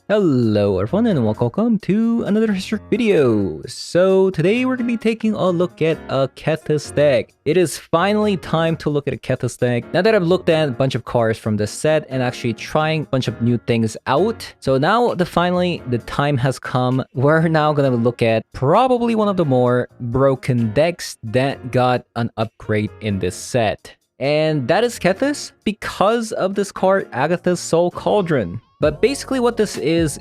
Hello everyone and welcome to another history video. So today we're going to be taking a look at a Kethis Deck. It is finally time to look at a Kethis Deck. Now that I've looked at a bunch of cards from this set and actually trying a bunch of new things out. So now finally the time has come. We're now going to look at probably one of the more broken decks that got an upgrade in this set. And that is Kethis because of this card, Agatha's Soul Cauldron. But basically what this is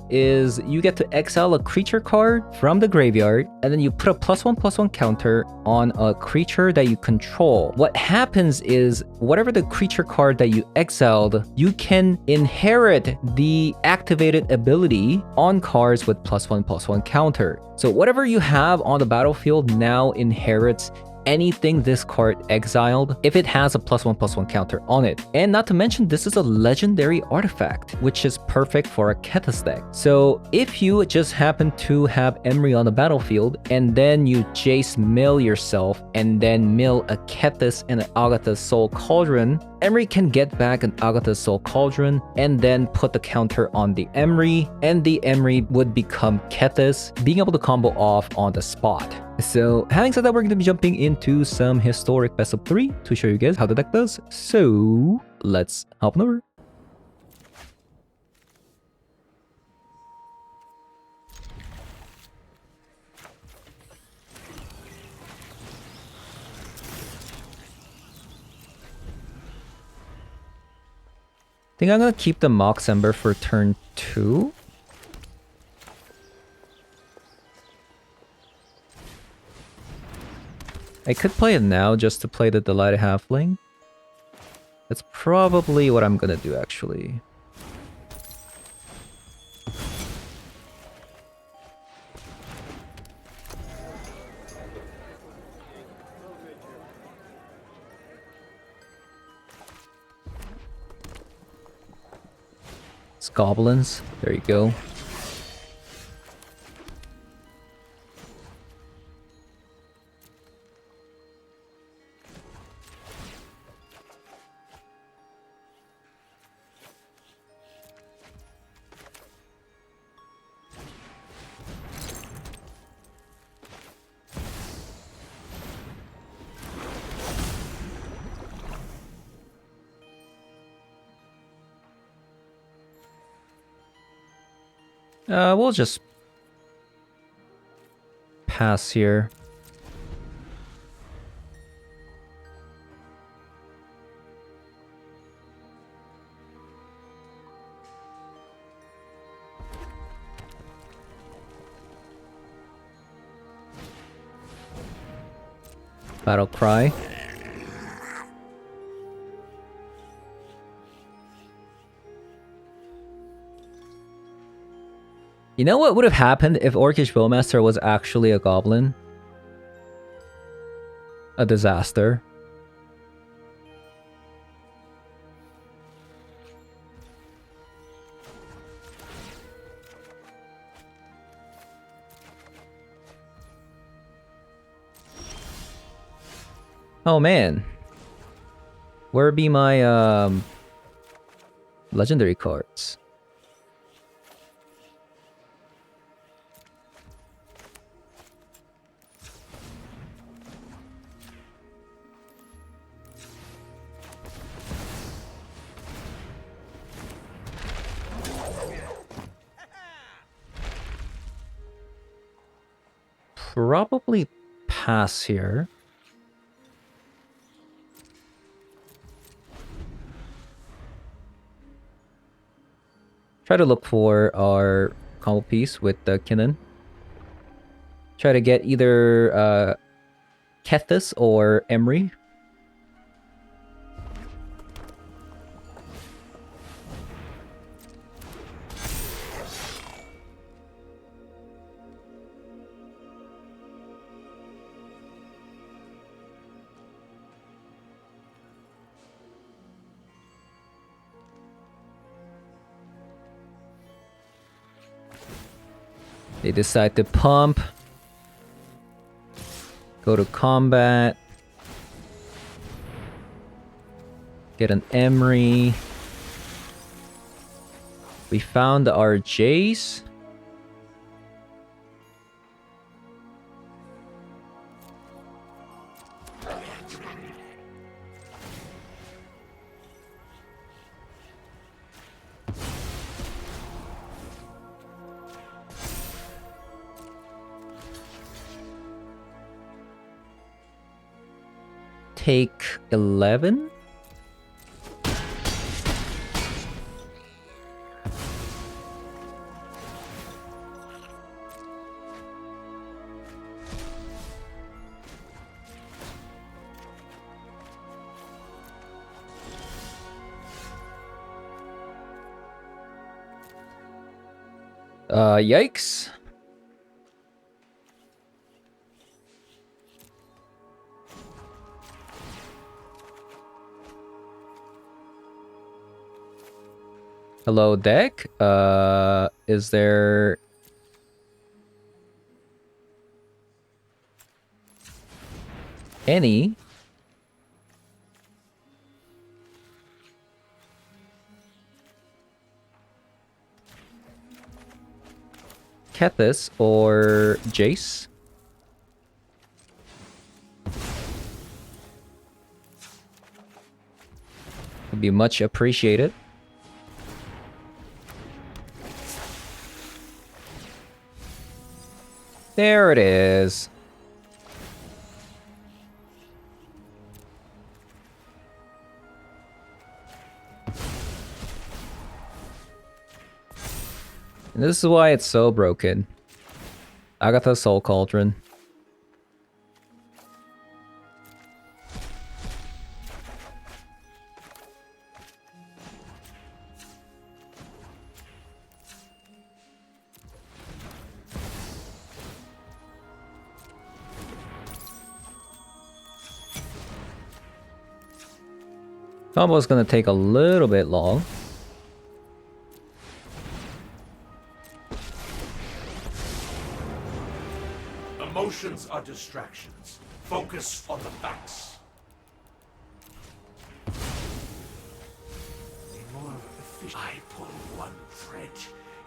you get to exile a creature card from the graveyard, and then you put a +1/+1 counter on a creature that you control. What happens is, whatever the creature card that you exiled, you can inherit the activated ability on cards with +1/+1 counter. So whatever you have on the battlefield now inherits anything this card exiled if it has a +1/+1 counter on it. And not to mention, this is a legendary artifact, which is perfect for a Kethis deck. So if you just happen to have Emery on the battlefield and then you Jace mill yourself and then mill a Kethis and an Agatha's Soul Cauldron, Emery can get back an Agatha's Soul Cauldron and then put the counter on the Emery, and the Emery would become Kethis, being able to combo off on the spot. So having said that, we're going to be jumping into some historic best of 3 to show you guys how the deck does. So let's hop on over. I think I'm going to keep the Mox Ember for turn 2. I could play it now just to play the Delighted Halfling. That's probably what I'm gonna do, actually. It's goblins. There you go. We'll just pass here. Battle Cry. You know what would have happened if Orcish Bowmaster was actually a goblin? A disaster. Oh man. Where be my legendary cards? Probably pass here. Try to look for our combo piece with the Kinnan. Try to get either Kethis or Emery. They decide to pump. Go to combat. Get an Emery. We found our Jace. Take 11. Yikes. Hello, deck. Is there any Kethis or Jace? Would be much appreciated. There it is. And this is why it's so broken. Agatha Soul Cauldron. Combo's gonna take a little bit long. Emotions are distractions. Focus on the facts. I pull one thread,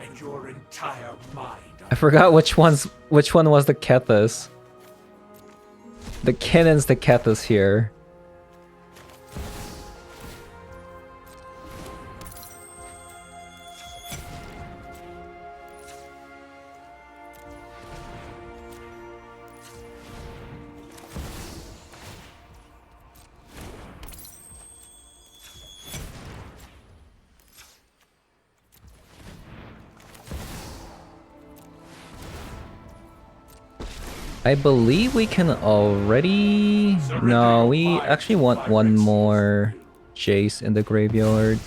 and your entire mind. I forgot which one was the Kethis. The Cannon's the Kethis here. I believe we can already... No, we actually want one more Jace in the graveyard.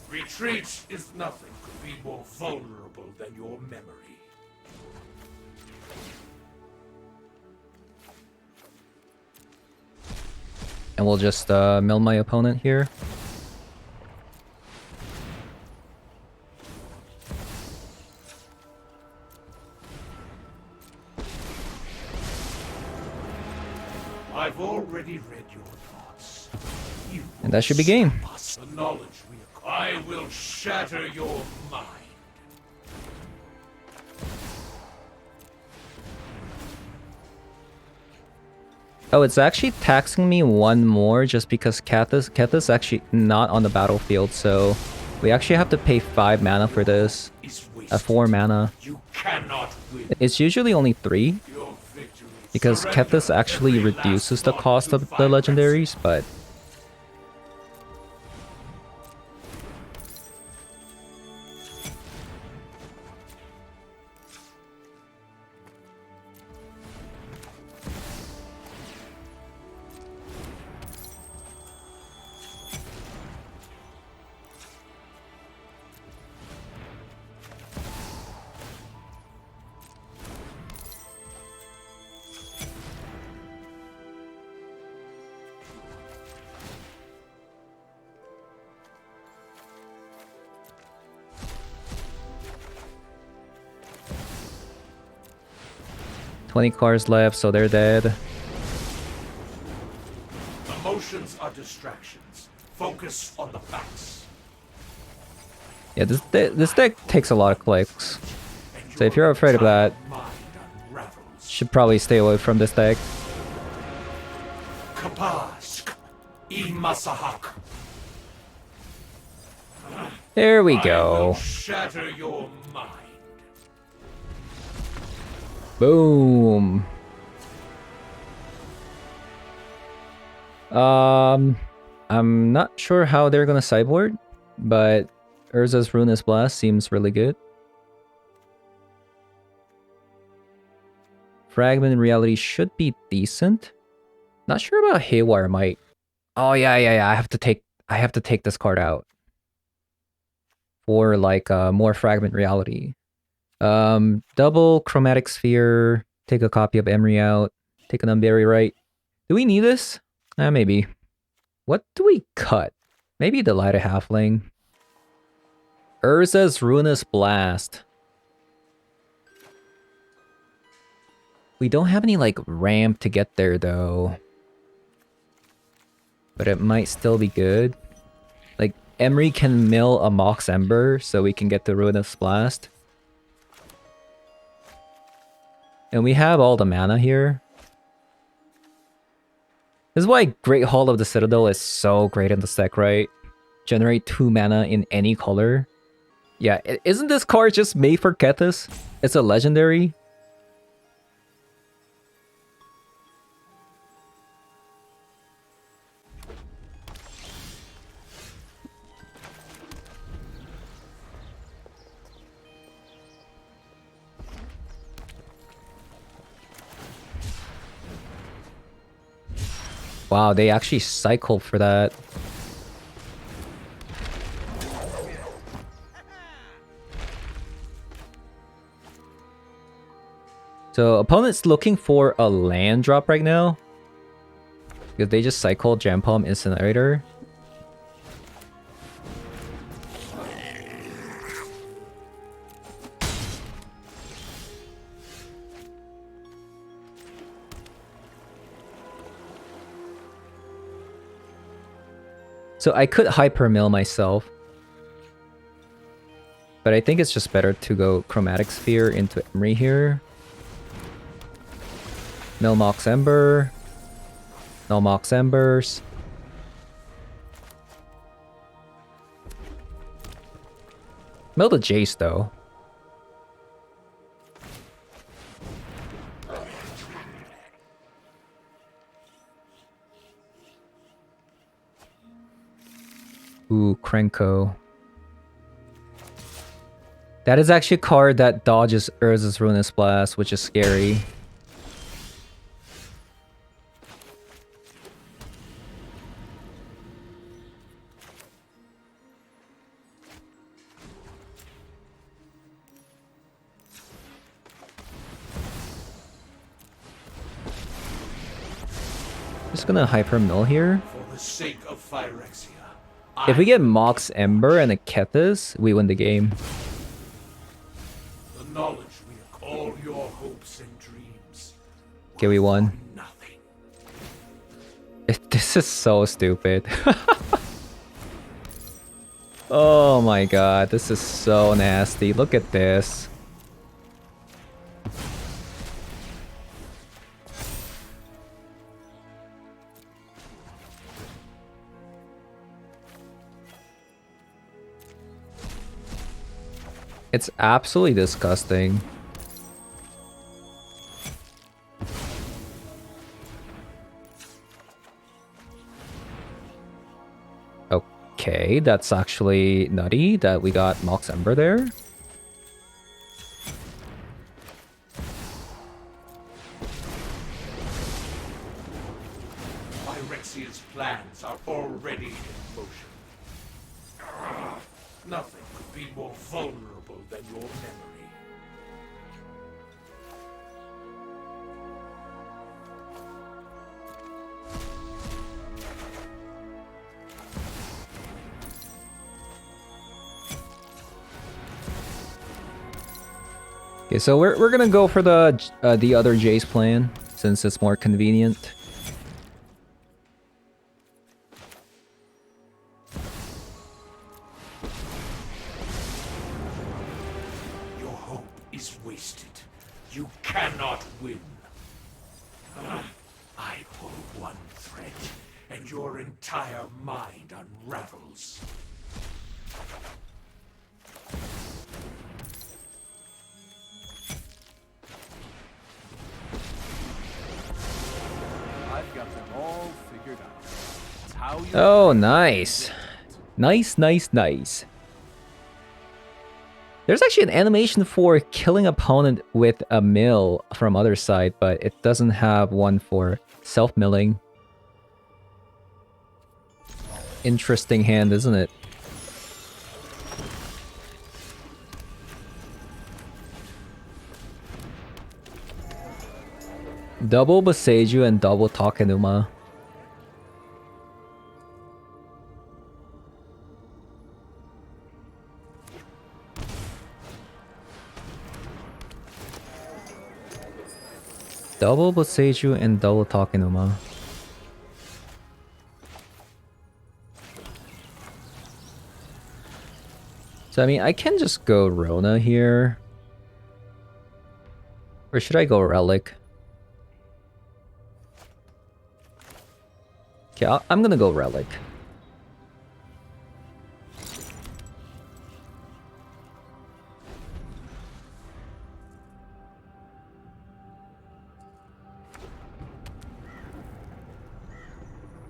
Retreat is nothing could be more vulnerable than your memory. And we'll just mill my opponent here. I've already read your thoughts. And that should be game. The knowledge we acquire. I will shatter your mind. Oh, it's actually taxing me one more just because Kethis actually not on the battlefield, so we actually have to pay 5 mana for this. 4 mana. You cannot win. It's usually only 3. Because Kethis actually reduces the cost of the legendaries, but... $20 cards left, so they're dead. Emotions are distractions. Focus on the facts. Yeah, this deck takes a lot of clicks. and So if your you're afraid of that, entire mind unravels. should probably stay away from this deck. Kapask, Imasahak. There we I will go. shatter your mind. Boom. I'm not sure how they're gonna sideboard, but Urza's Ruinous Blast seems really good. Fragment Reality should be decent. Not sure about Haywire Might. Oh yeah. I have to take this card out for like more Fragment Reality. Double Chromatic Sphere. Take a copy of Emery out. Take an Unbury Right. Do we need this? Maybe. What do we cut? Maybe the Light of Halfling. Urza's Ruinous Blast. We don't have any like ramp to get there though. But it might still be good. Like Emery can mill a Mox Ember so we can get the Ruinous Blast. And we have all the mana here. This is why Great Hall of the Citadel is so great in this deck, right? Generate 2 mana in any color. Yeah, isn't this card just made for Kethis? It's a legendary. Wow, they actually cycled for that. So opponent's looking for a land drop right now. Because they just cycled Jam Palm Incinerator. So I could Hyper Mill myself. But I think it's just better to go Chromatic Sphere into Emery here. Mill Mox Ember. No Mox Embers. Mill the Jace though. Ooh, Krenko. That is actually a card that dodges Urza's Ruinous Blast, which is scary. Just gonna Hyper Mill here. For the sake of Phyrexia, If we get Mox Ember and a Kethis, we win the game. the knowledge we all your hopes and dreams. Okay, we won. Nothing. This is so stupid. Oh my god, this is so nasty. Look at this. It's absolutely disgusting. Okay, that's actually nutty that we got Mox Ember there. Phyrexia's plans are already in motion. Nothing could be more vulnerable than your memory. Okay, so we're gonna go for the other Jace plan since it's more convenient. is wasted. You cannot win. I pull one thread, and your entire mind unravels. I've got them all figured out. It's how you Oh, nice. Nice, nice, nice. There's actually an animation for killing opponent with a mill from other side, but it doesn't have one for self-milling. Interesting hand, isn't it? Double Boseiju and double Takenuma. Double Boseiju and double Takenuma. So I mean, I can just go Rona here. Or should I go Relic? Okay, I'm gonna go Relic.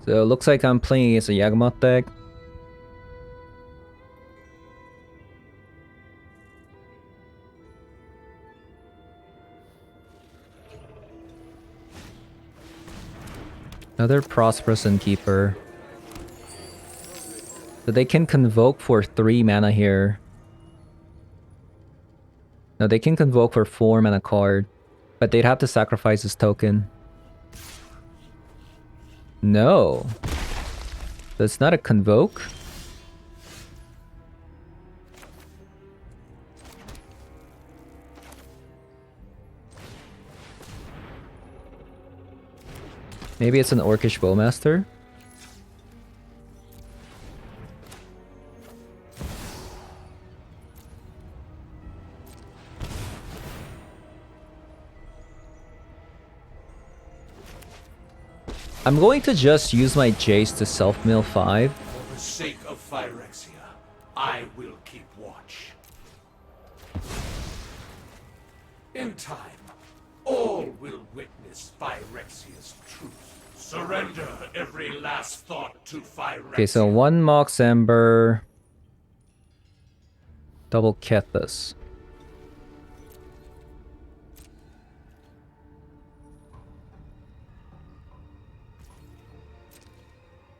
So it looks like I'm playing as a Yagmoth deck. Another Prosperous Innkeeper. So they can convoke for 3 mana here. No, they can convoke for 4 mana card. But they'd have to sacrifice this token. No. That's not a convoke. Maybe it's an Orcish Bowmaster. I'm going to just use my Jace to self-mill 5. For the sake of Phyrexia, I will keep watch. In time, all will witness Phyrexia's truth. Surrender every last thought to Phyrexia. Okay, so 1 Mox Ember. Double Kethis.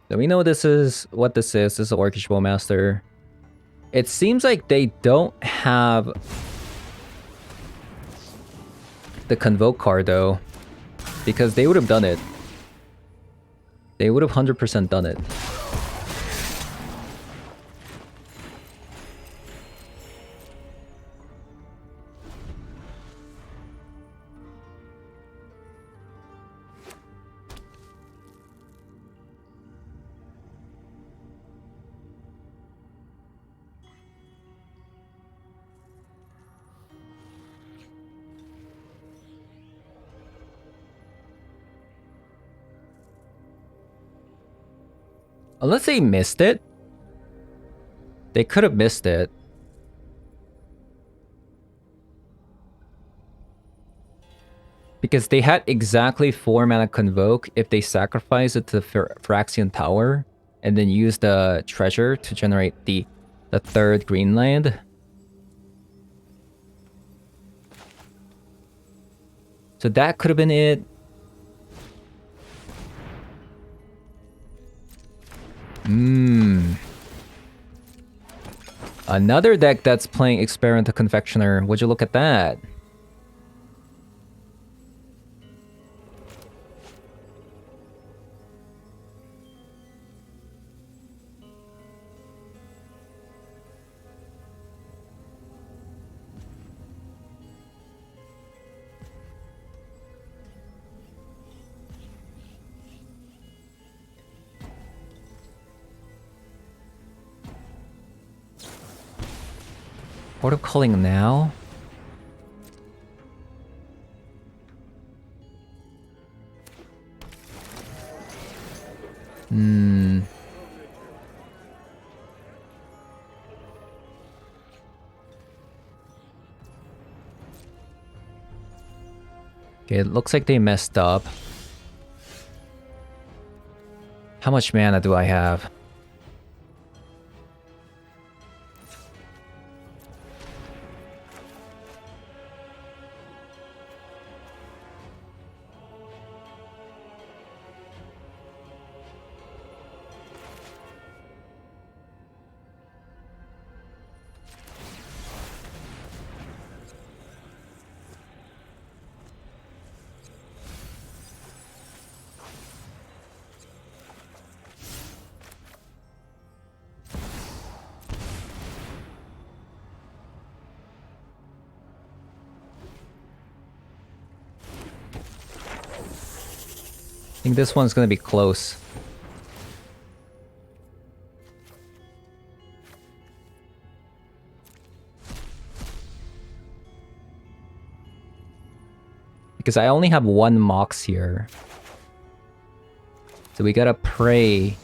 So we know what this is. This is an Orcish Bowmaster. It seems like they don't have the Convoke card though, because they would have done it. They would have 100% done it. Unless they missed it. They could have missed it. Because they had exactly 4 mana Convoke if they sacrifice it to the Phyrexian Tower and then use the treasure to generate the 3rd green land. So that could have been it. Another deck that's playing Experimental Confectioner. Would you look at that? Port of Calling now? Hmm. Okay, it looks like they messed up. How much mana do I have? I think this one's gonna be close. Because I only have one Mox here. So we gotta pray.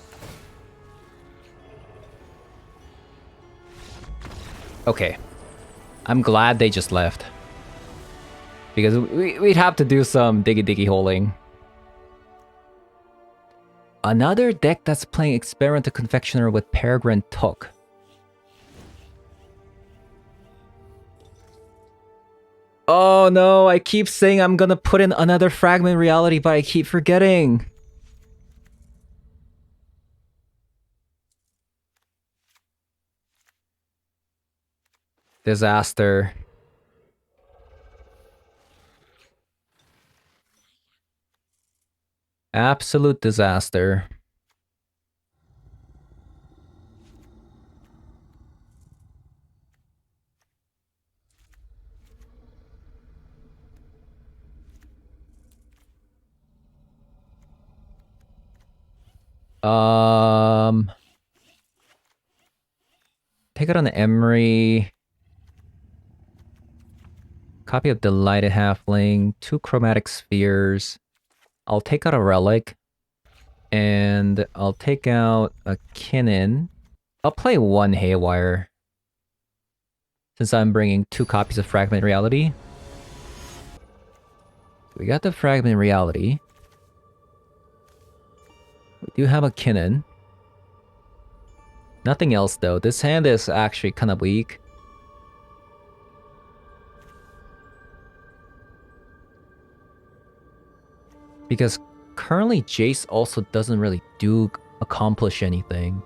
Okay. I'm glad they just left. Because we'd have to do some diggy holing. Another deck that's playing Experimental Confectioner with Peregrine Took. Oh no, I keep saying I'm gonna put in another Fragment Reality, but I keep forgetting. Disaster. Absolute disaster. Take it on the Emery. Copy of Delighted Halfling. 2 Chromatic Spheres. I'll take out a Relic. And I'll take out a Kinnan. I'll play 1 Haywire. Since I'm bringing 2 copies of Fragment Reality. We got the Fragment Reality. We do have a Kinnan. Nothing else though. This hand is actually kind of weak. Because currently Jace also doesn't really accomplish anything.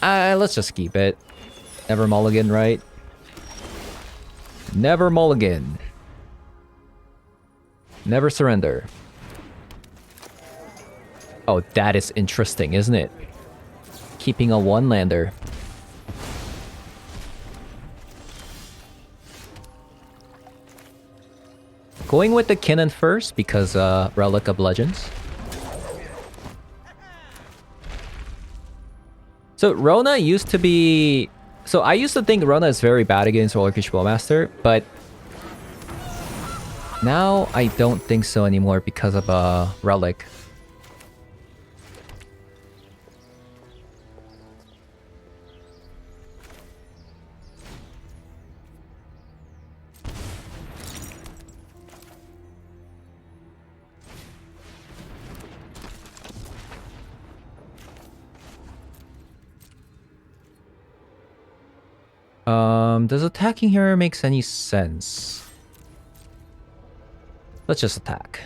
Let's just keep it. Never mulligan, right? Never mulligan. Never surrender. Oh, that is interesting, isn't it? Keeping a 1-lander. Going with the Kinnan first because Relic of Legends. So Rona used to be... So I used to think Rona is very bad against Orcish Bowmaster, but now I don't think so anymore because of Relic. Does attacking here makes any sense? Let's just attack.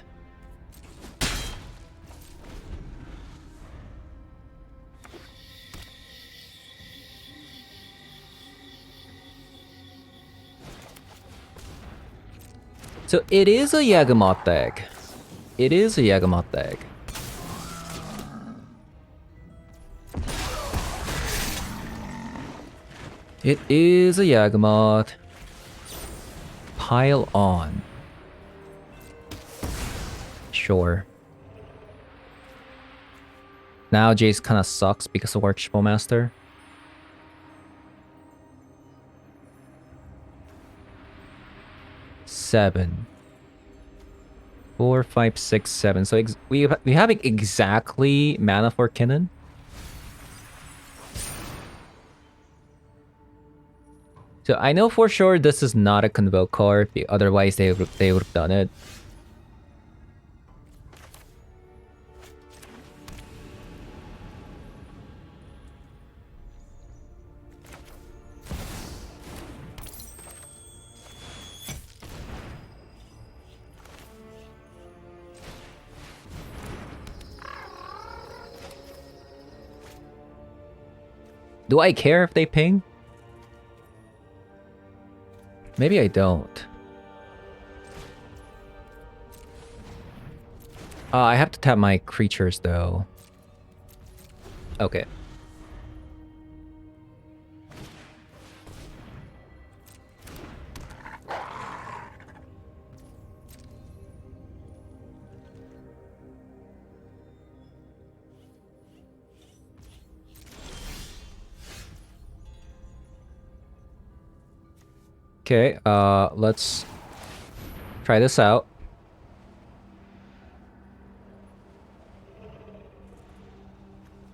So it is a Yagamoth deck. It is a Yagamoth deck. It is a Yagamoth. Pile on. Sure. Now Jace kind of sucks because of Orcish Bowmaster. 7. 4, 5, 6, 7. So we have exactly mana for Kinnan. So I know for sure this is not a convoke card. Otherwise they would have done it. Do I care if they ping? Maybe I don't. I have to tap my creatures though. Okay. Okay, let's try this out.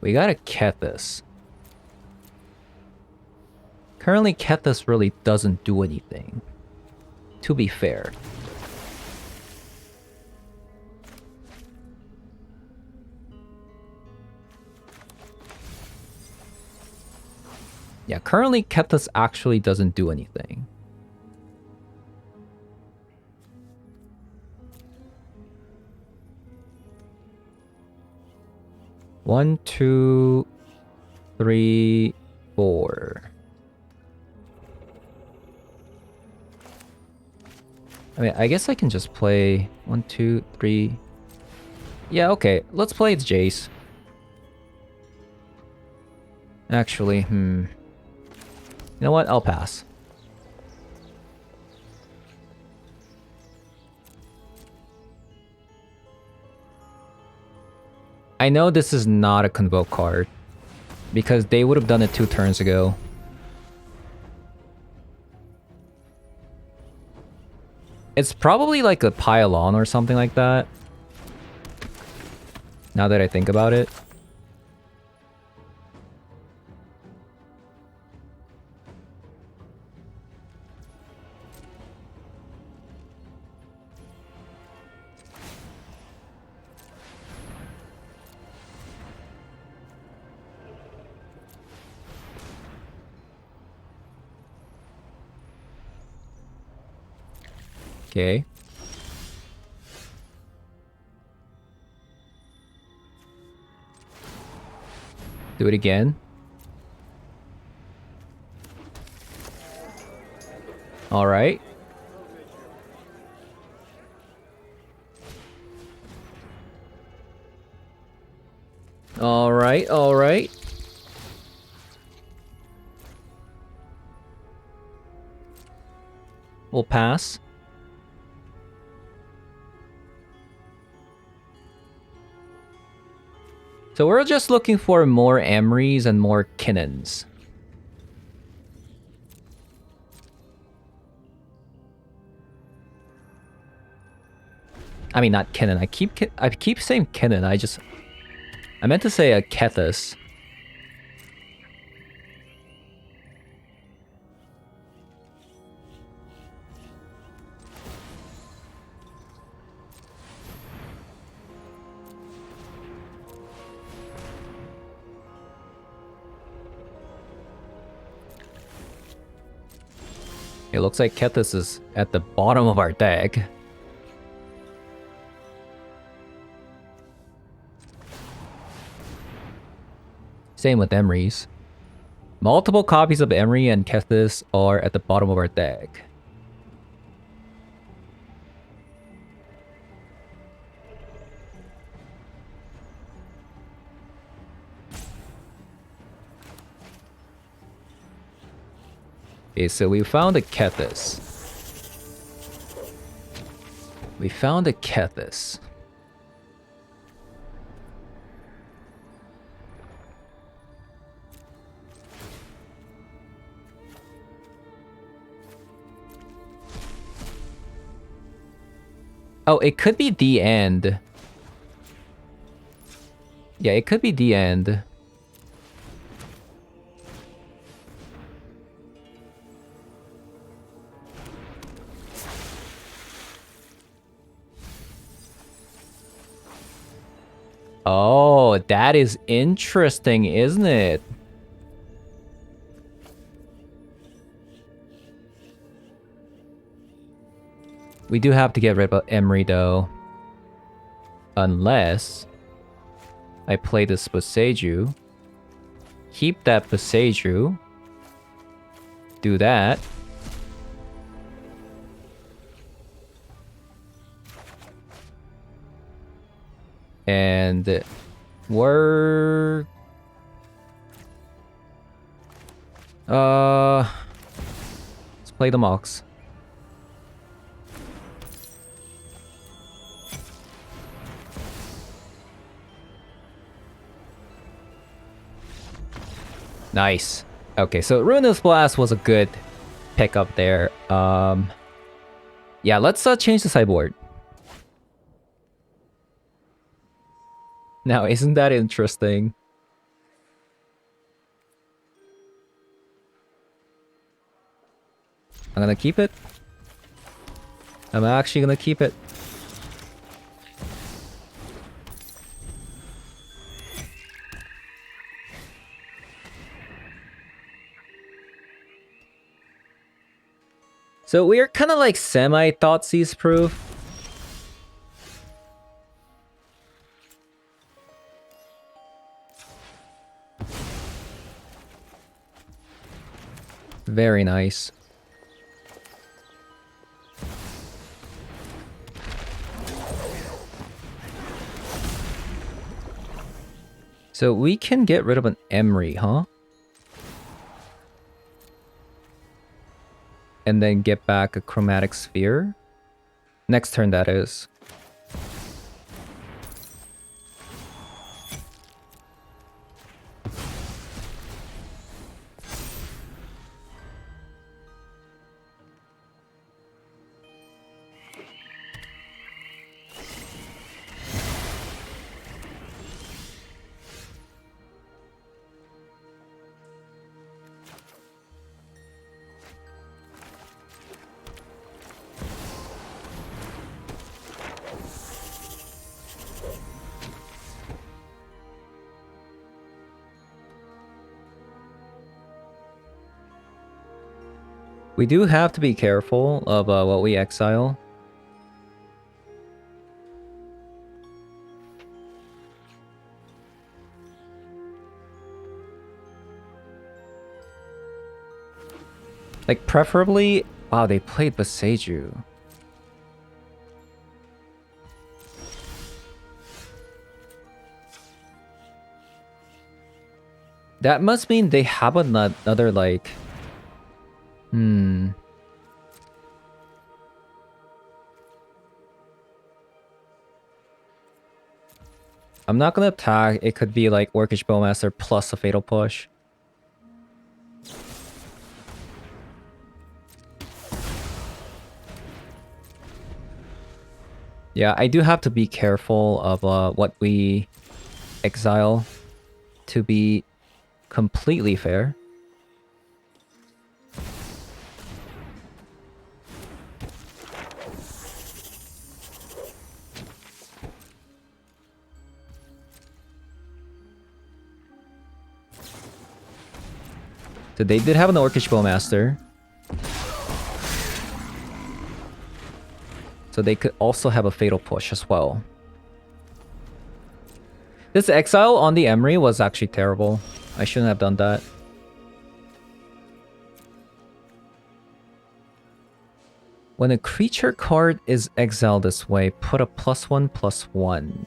We gotta Kethis. Currently, Kethis really doesn't do anything, to be fair. Yeah, currently Kethis actually doesn't do anything. One, two, three, 4. I mean, I guess I can just play 1, 2, 3. Yeah, okay. Let's play its Jace. Actually, You know what? I'll pass. I know this is not a convoke card, because they would have done it 2 turns ago. It's probably like a pile on or something like that. Now that I think about it. Okay. Do it again. All right. All right, all right. We'll pass. So we're just looking for more Emrys and more Kinnans. I mean, not Kinnan. I keep saying Kinnan. I meant to say a Kethis. It looks like Kethis is at the bottom of our deck. Same with Emrys. Multiple copies of Emry and Kethis are at the bottom of our deck. Okay, so we found a Kethis. We found a Kethis. Oh, it could be the end. Yeah, it could be the end. Oh, that is interesting, isn't it? We do have to get rid of Emery, though. Unless I play this Boseiju. Keep that Boseiju. Do that. And we're... let's play the Mox. Nice. Okay, so Ruinous Blast was a good pickup there. Yeah, let's change the sideboard. Now, isn't that interesting? I'm gonna keep it. I'm actually gonna keep it. So we're kind of like semi-Thoughtseize proof. Very nice. So we can get rid of an Emery, huh? And then get back a Chromatic Sphere. Next turn, that is. We do have to be careful of what we exile. Like, preferably... Wow, they played Boseiju. That must mean they have another, like... I'm not gonna attack. It could be like Orcish Bowmaster plus a Fatal Push. Yeah, I do have to be careful of what we exile to be completely fair. So they did have an Orcish Bowmaster. So they could also have a Fatal Push as well. This exile on the Emery was actually terrible. I shouldn't have done that. When a creature card is exiled this way, put a +1/+1.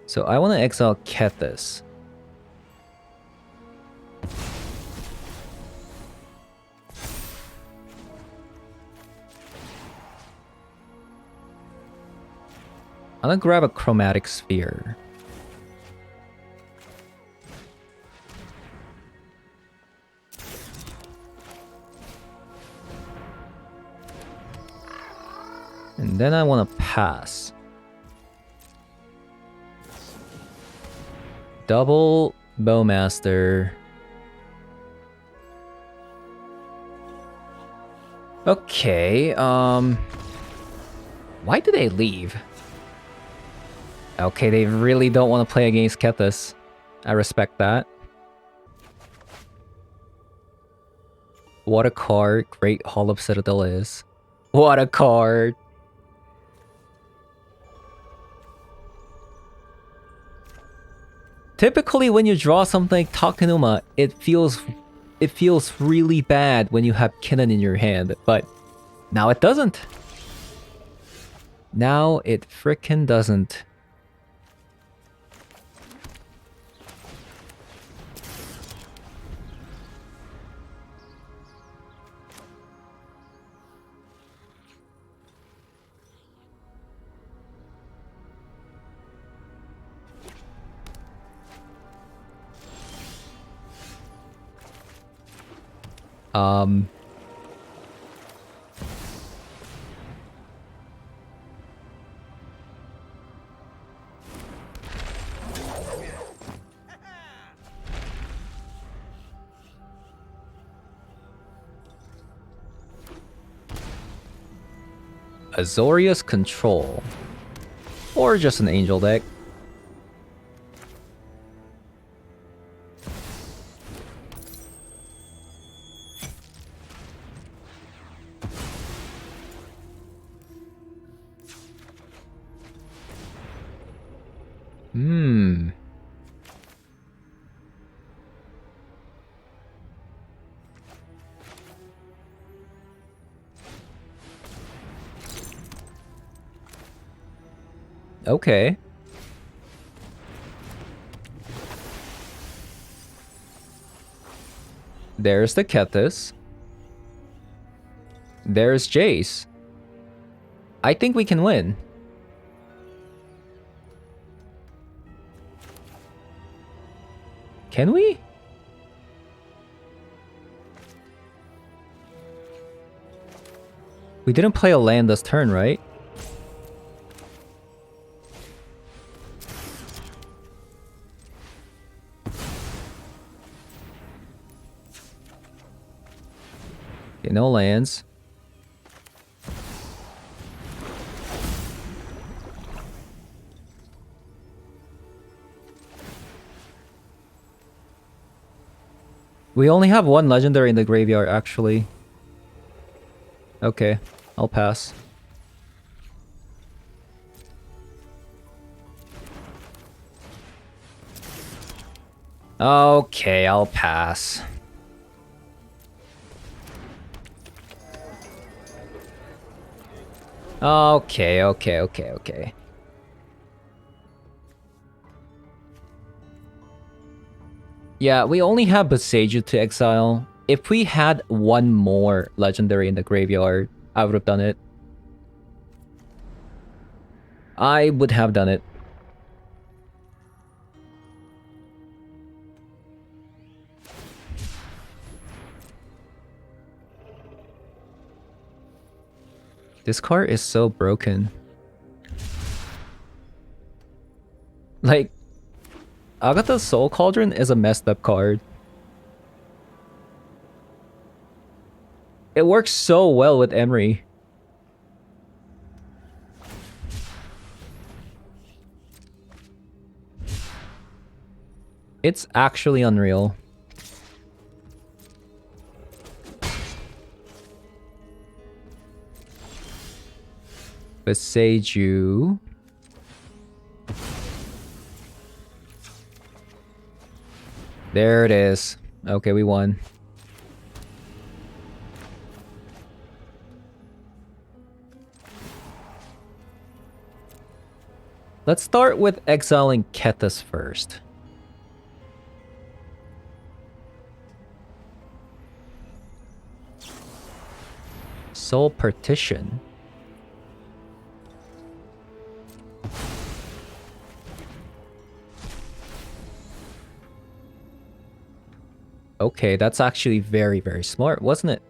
So I want to exile Kethis. I'm gonna grab a Chromatic Sphere. And then I want to pass. Double Bowmaster. Okay, why do they leave? Okay, they really don't want to play against Kethis. I respect that. What a card Great Hall of Citadel is. What a card! Typically when you draw something like Takenuma, it feels really bad when you have Kinnan in your hand, but now it doesn't. Now it frickin' doesn't. Azorius Control. Or just an Angel deck. Okay. There's the Kethis. There's Jace. I think we can win. Can we? We didn't play a land this turn, right? Okay, no lands. We only have one legendary in the graveyard, actually. Okay, I'll pass. Okay, I'll pass. Okay. Yeah, we only have Boseiju to exile. If we had one more legendary in the graveyard, I would have done it. I would have done it. This card is so broken. Like, Agatha's Soul Cauldron is a messed up card. It works so well with Emery. It's actually unreal. Boseiju. There it is. Okay, we won. Let's start with exiling Kethis first. Soul Partition. Okay, that's actually very, very smart, wasn't it?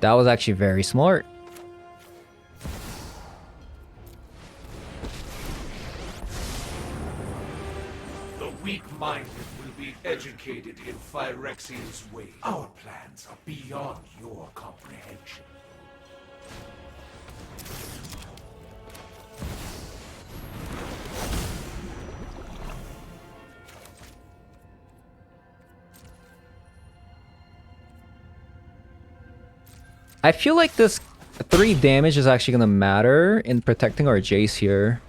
That was actually very smart. The weak-minded will be educated in Phyrexian's ways. Our plans are beyond your comprehension. I feel like this 3 damage is actually gonna matter in protecting our Jace here.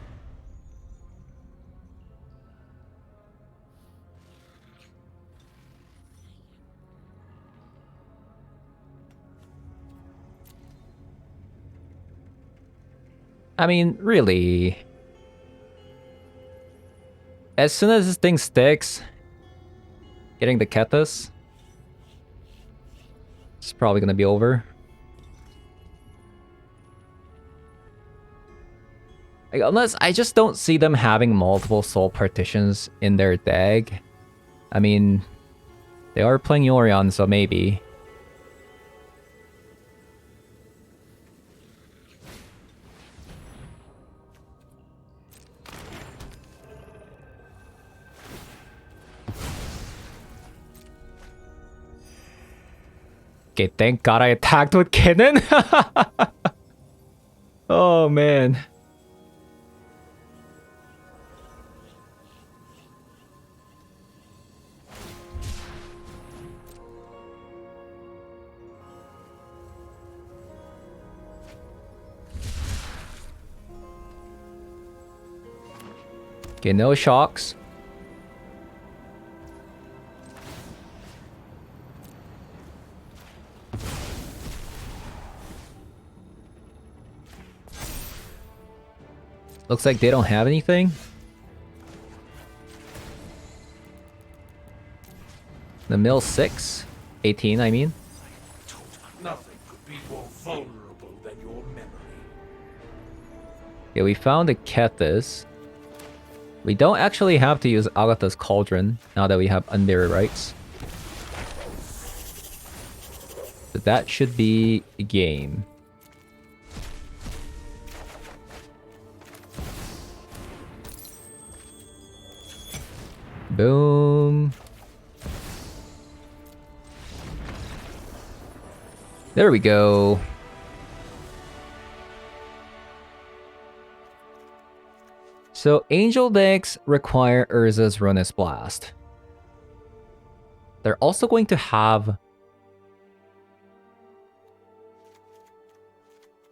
I mean, really. As soon as this thing sticks, getting the Kethis, it's probably gonna be over. Like, unless I just don't see them having multiple soul partitions in their deck. I mean, they are playing Yorion, so maybe. Okay, thank God I attacked with cannon. Oh man. Okay, no shocks. Looks like they don't have anything. The mill 6? 18, I mean. Nothing could be more vulnerable than your memory. Okay, we found a Kethis. We don't actually have to use Agatha's Cauldron now that we have Unmirror Rights. So that should be a game. Boom. There we go. So Angel decks require Urza's Ruinous Blast. They're also going to have...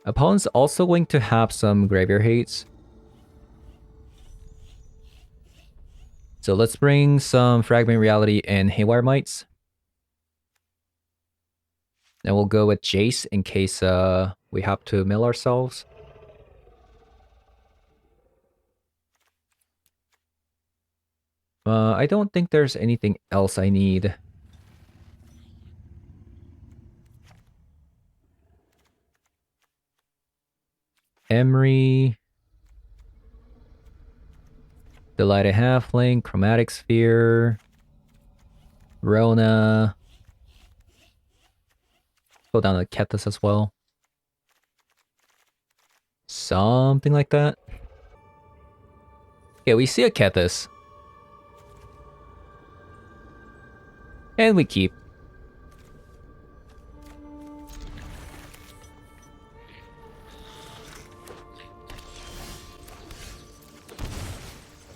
Opponents also going to have some Graveyard Hates. So let's bring some Fragment Reality and Haywire Mites. And we'll go with Jace in case we have to mill ourselves. I don't think there's anything else I need. Emery. Delighted Halfling, Chromatic Sphere. Rona. Go down to Kethis as well. Something like that. Yeah, we see a Kethis. And we keep.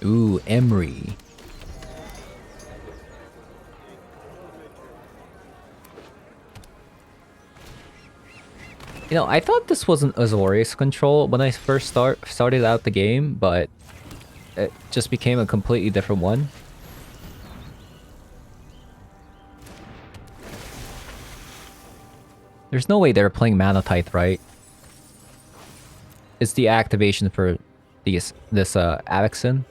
Ooh, Emery. You know, I thought this was an Azorius control when I first started out the game, but it just became a completely different one. There's no way they're playing Mana Tithe, right? It's the activation for this Avexen.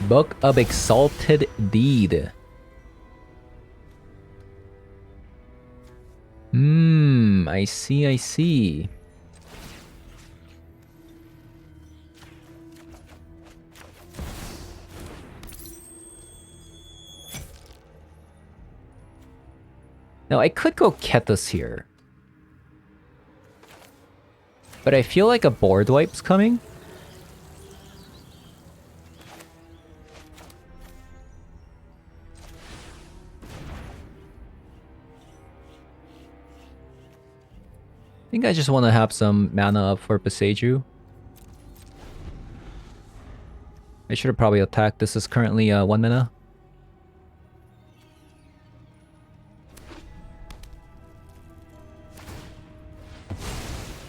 Book of Exalted Deed. I see, I see. Now, I could go Kethis here. But I feel like a board wipe's coming. I think I just want to have some mana up for Beseiju. I should have probably attacked. This is currently 1 mana.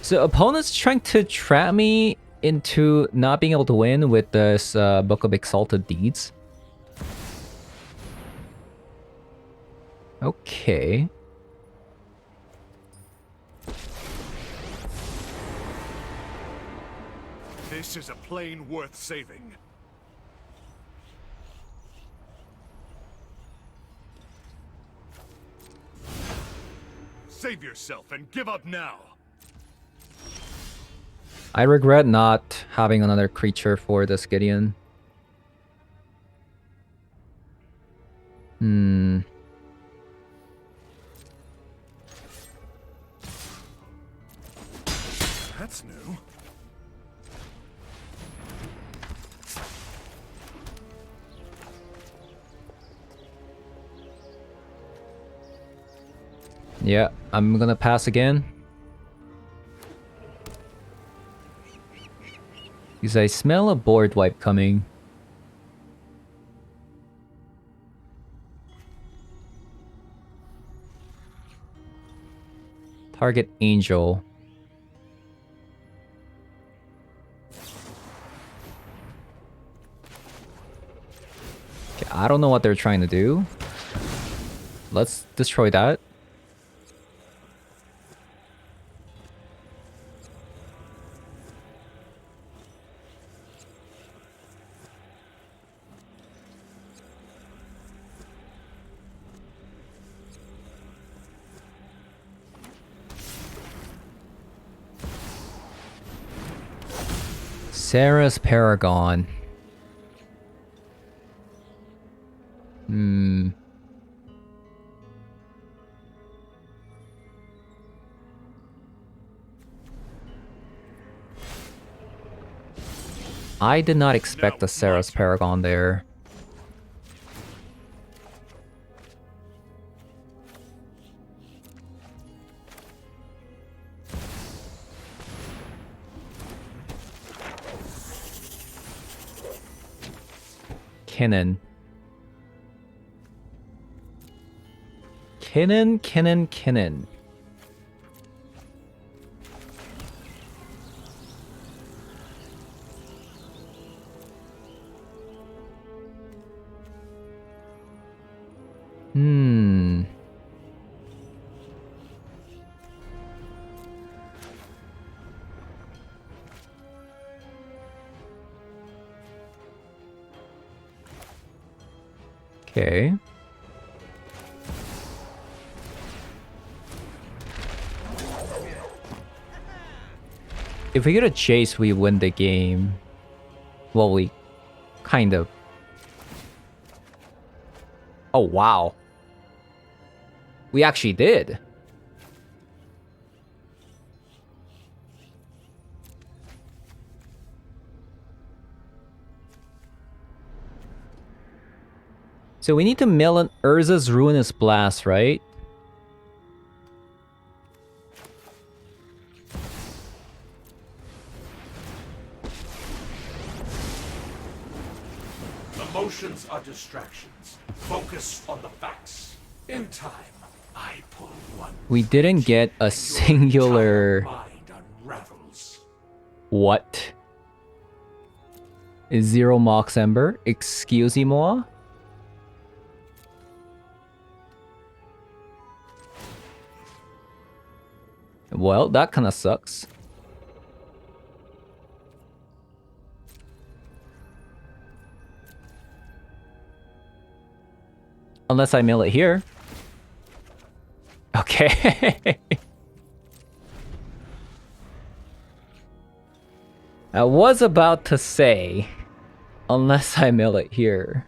So opponents trying to trap me into not being able to win with this Book of Exalted Deeds. Okay. This is a plane worth saving. Save yourself and give up now. I regret not having another creature for this Gideon. That's new. Yeah, I'm gonna pass again. Because I smell a board wipe coming. Target Angel. Okay, I don't know what they're trying to do. Let's destroy that. Sarah's Paragon. I did not expect the Sarah's Paragon there. Kinnan. Kinnan. Okay. If we get a chase, we win the game. Well, we kind of. Oh, wow. We actually did. So we need to mill an Urza's Ruinous Blast, right? Emotions are distractions. Focus on the facts. In time, I pull one. We didn't get a singular... Mind unravels. What? Is Zero Mox Ember? Excuse-moi? Well, that kind of sucks. Unless I mill it here. Okay. I was about to say, unless I mill it here.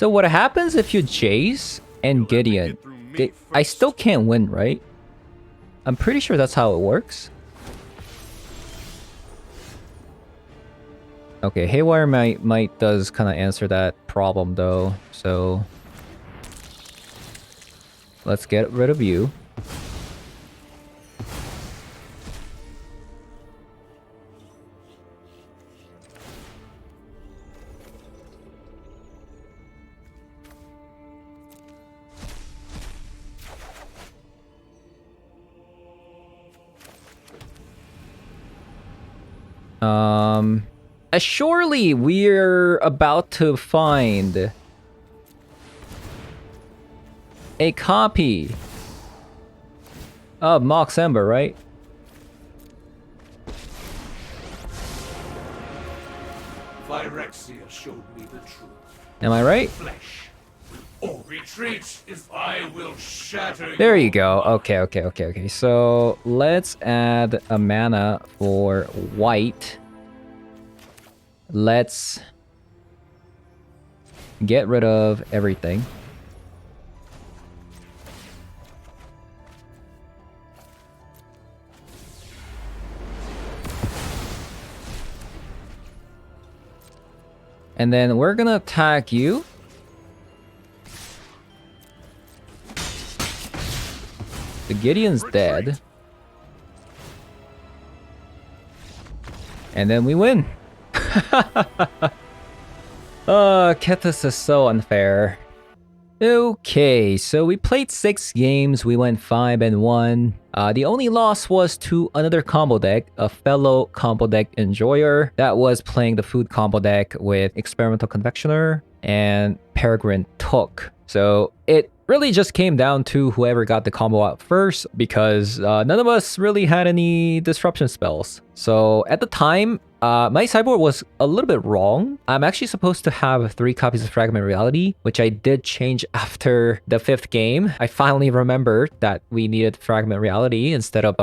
So what happens if you Jace and Gideon? I still can't win, right? I'm pretty sure that's how it works. Okay, Haywire might does kind of answer that problem though. So let's get rid of you. Surely we're about to find a copy of Mox Ember, right? Phyrexia showed me the truth. Am I right? Flesh. Oh, retreat if I will shatter. There you go. Okay. So let's add a mana for white. Let's get rid of everything. And then we're gonna attack you. The Gideon's dead. And then we win. Kethis is so unfair. Okay, so we played 6 games, we went 5-1. The only loss was to another combo deck, a fellow combo deck enjoyer that was playing the food combo deck with Experimental Confectioner and Peregrine Took. So it really just came down to whoever got the combo out first because none of us really had any disruption spells. So at the time, my sideboard was a little bit wrong. I'm actually supposed to have 3 copies of Fragment Reality, which I did change after the 5th game. I finally remembered that we needed Fragment Reality instead of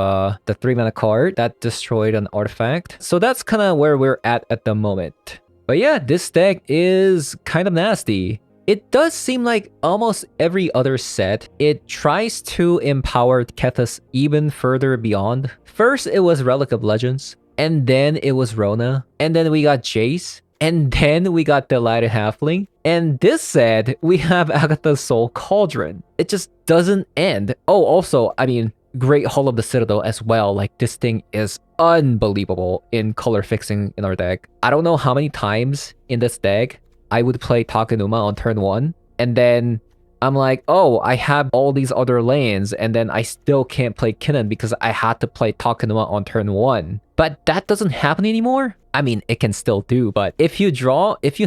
the 3-mana card that destroyed an artifact. So that's kind of where we're at the moment. But yeah, this deck is kind of nasty. It does seem like almost every other set, it tries to empower Kethis even further beyond. First, it was Relic of Legends, and then it was Rona, and then we got Jace, and then we got Delighted Halfling, and this set, we have Agatha's Soul Cauldron. It just doesn't end. Oh, also, I mean, Great Hall of the Citadel as well. Like, this thing is unbelievable in color fixing in our deck. I don't know how many times in this deck I would play Takenuma on turn 1, and then I'm like, oh, I have all these other lanes, and then I still can't play Kinnan because I had to play Takenuma on turn 1. But that doesn't happen anymore. I mean, it can still do, but if you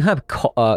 have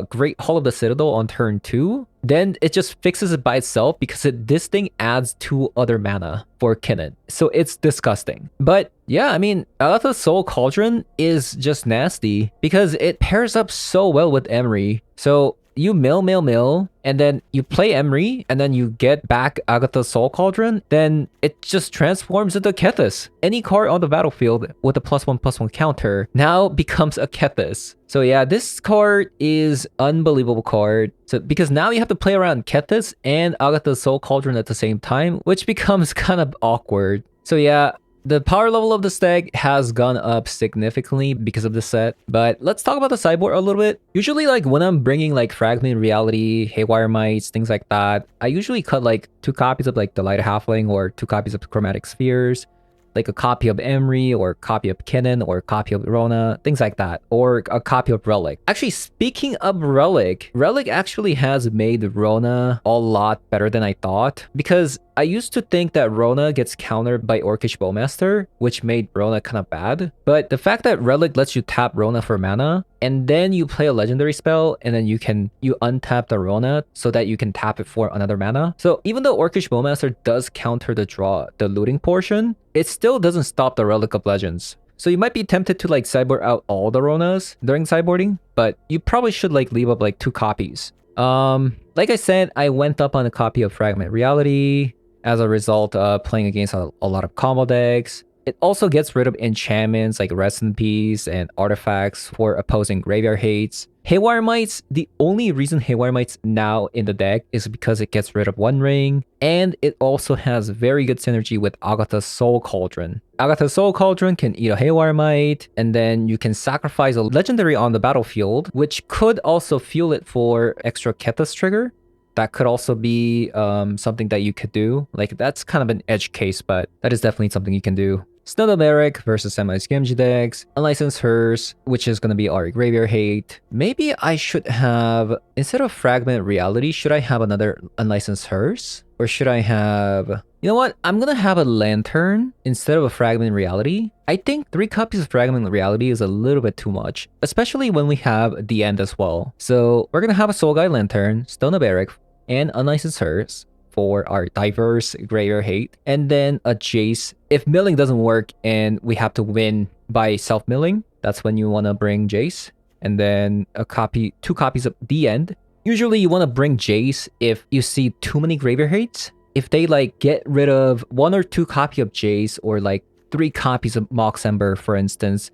Great Hall of the Citadel on turn 2, then it just fixes it by itself because this thing adds 2 other mana for Kinnan. So it's disgusting. But yeah, I mean, Agatha's Soul Cauldron is just nasty because it pairs up so well with Emery. So you mill, and then you play Emery, and then you get back Agatha's Soul Cauldron, then it just transforms into Kethis. Any card on the battlefield with a +1/+1 counter now becomes a Kethis. So yeah, this card is unbelievable card. So because now you have to play around Kethis and Agatha's Soul Cauldron at the same time, which becomes kind of awkward. So yeah, the power level of this deck has gone up significantly because of this set, but let's talk about the sideboard a little bit. Usually, like, when I'm bringing, like, Fragment Reality, Haywire Mites, things like that, I usually cut, like, 2 copies of, like, Delighted Halfling or 2 copies of Chromatic Spheres, like a copy of Emery or a copy of Kinnan or a copy of Rona, things like that, or a copy of Relic. Actually, speaking of Relic actually has made Rona a lot better than I thought, because I used to think that Rona gets countered by Orcish Bowmaster, which made Rona kind of bad. But the fact that Relic lets you tap Rona for mana, and then you play a legendary spell, and then you untap the Rona so that you can tap it for another mana. So even though Orcish Bowmaster does counter the looting portion, it still doesn't stop the Relic of Legends. So you might be tempted to, like, sideboard out all the Ronas during sideboarding, but you probably should, like, leave up like 2 copies. Like I said, I went up on a copy of Fragment Reality as a result of playing against a lot of combo decks. It also gets rid of enchantments like Rest in Peace and artifacts for opposing graveyard hates. Haywire Mites, the only reason Haywire Mites now in the deck is because it gets rid of One Ring, and it also has very good synergy with Agatha's Soul Cauldron. Agatha's Soul Cauldron can eat a Haywire Mite, and then you can sacrifice a legendary on the battlefield, which could also fuel it for extra Kethis trigger. That could also be something that you could do. Like, that's kind of an edge case, but that is definitely something you can do. Snow the Barrack versus MTG decks, Unlicensed Hearse, which is going to be our Graveyard Hate. Maybe I should have, instead of Fragment Reality, should I have another Unlicensed Hearse? Or should I have... You know what? I'm going to have a Lantern instead of a Fragment Reality. I think 3 copies of Fragment Reality is a little bit too much, especially when we have the end as well. So we're going to have a Soul Guide Lantern, Stone the Barrack, and Unlicensed Hearse for our diverse Graveyard Hate, and then a Jace. If milling doesn't work and we have to win by self-milling, that's when you want to bring Jace, and then 2 copies of the end. Usually you want to bring Jace if you see too many Graveyard Hates. If they like get rid of 1 or 2 copy of Jace, or like 3 copies of Mox Ember, for instance,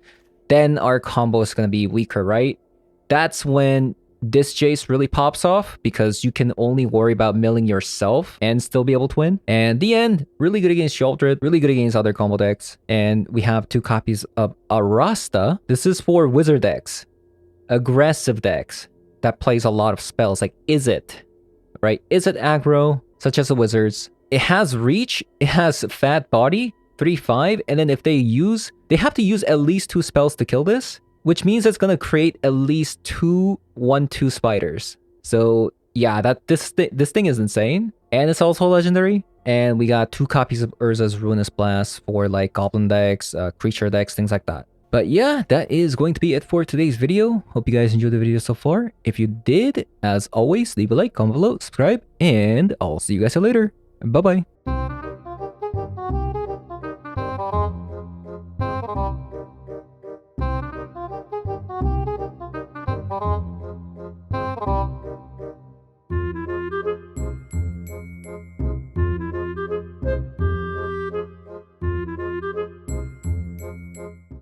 then our combo is going to be weaker, right? That's when this Jace really pops off, because you can only worry about milling yourself and still be able to win. And the end, really good against Sheoldred, really good against other combo decks. And we have 2 copies of Arasta. This is for wizard decks, aggressive decks that plays a lot of spells like Izzet, right? Izzet aggro, such as the wizards. It has reach, it has fat body, 3/5, and then if they have to use at least 2 spells to kill this, which means it's going to create at least 2 1/2 spiders. So yeah, this thing is insane. And it's also legendary. And we got 2 copies of Urza's Ruinous Blast for like goblin decks, creature decks, things like that. But yeah, that is going to be it for today's video. Hope you guys enjoyed the video so far. If you did, as always, leave a like, comment below, subscribe, and I'll see you guys later. Bye-bye.